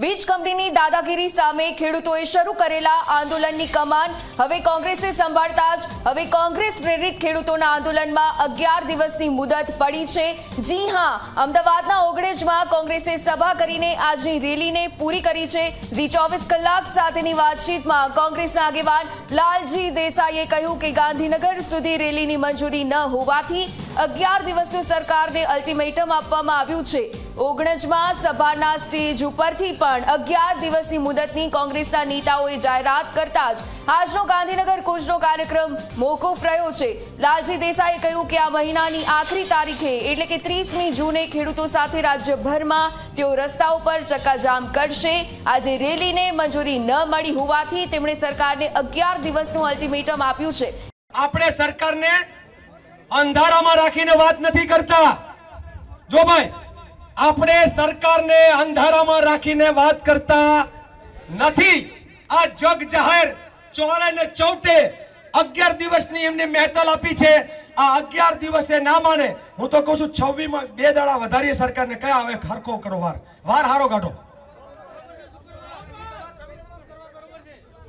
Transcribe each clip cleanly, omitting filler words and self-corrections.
વીજ કંપનીની દાદાગીરી સામે ખેડૂતોએ શરૂ કરેલા આંદોલનની કમાન હવે કોંગ્રેસે સંભાળતા જ હવે કોંગ્રેસ પ્રેરિત ખેડૂતોના આંદોલનમાં 11 દિવસની મુદત પડી છે। જી હા, અમદાવાદના ઓગણેજમાં કોંગ્રેસે સભા કરીને આજની રેલીને પૂરી કરી છે। ઝી 24 કલાક સાથેની વાતચીતમાં કોંગ્રેસના આગેવાન લાલજી દેસાઈએ કહ્યું કે ગાંધીનગર સુધી રેલીની મંજૂરી ન હોવાથી 11 દિવસનું સરકારને અલ્ટિમેટમ આપવામાં આવ્યું છે। ઓગણજમાં સભાના સ્ટેજ ઉપરથી પણ 11 દિવસની મુદતની કોંગ્રેસના નેતાઓએ જાહેરાત કરતા જ આજનો ગાંધીનગર કૂચનો કાર્યક્રમ મોકૂફ રહ્યો છે। લાલજી દેસાઈએ કહ્યું કે આ મહિનાની આખરી તારીખે એટલે કે 30મી જૂને ખેડૂતો સાથે રાજ્યભરમાં તેઓ રસ્તાઓ પર ચક્કાજામ કરશે। આજે રેલીને મંજૂરી ન મળી હોવાથી તેમણે સરકારને 11 દિવસનું અલ્ટિમેટમ આપ્યું છે। આપણે સરકારને અંધારામાં રાખીને વાત નથી કરતા। જો ભાઈ, આપણે સરકારને અંધારામાં રાખીને વાત કરતા નથી। આ જગ જાહેર ચોરે ને ચૌટે 11 દિવસની એમને મહેતલ આપી છે। આ 11 દિવસે ના માને, હું તો કહું છું 26માં 2 દાડા વધારીએ સરકારને, કયા આવે હરખો કરો, વાર હારો કાઢો।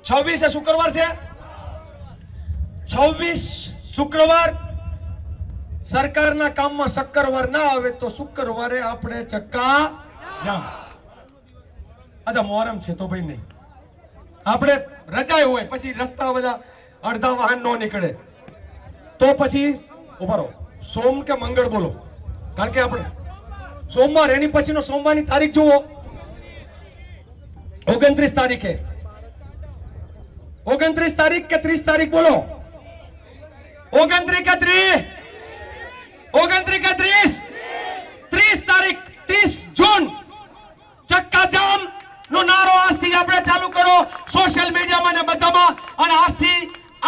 26 શુક્રવાર છે, 26 શુક્રવાર સરકારના કામમાં શક્કરવાર ના આવે તો શુક્રવારે આપણે ચક્કા જામ। આજે મોહરમ છે તો ભાઈ નહીં, આપણે રજાય હોય પછી રસ્તા બધા અડધા વાહન નો નીકળે તો પછી ઉભા રહો, સોમ કે મંગળ બોલો, કારણ કે આપણે સોમવાર એની પછીનો સોમવારની તારીખ જુઓ, 29 તારીખે 29 તારીખ કે 30 તારીખ બોલો, 29 કે 30, 29 કે 30 તારીખ 30 જૂન ચક્કાજામ નો નારો આજથી આપણે ચાલુ કરો સોશિયલ મીડિયામાં ને બધામાં। અને આજથી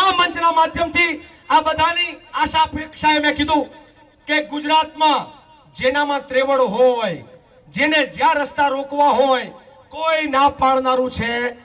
આ મંચના માધ્યમથી આ બધાની આશા અપેક્ષાએ મેં કીધું કે ગુજરાતમાં જેનામાં ત્રેવડ હોય, જેને જ્યાં રસ્તા રોકવા હોય, કોઈ ના પાડનારું છે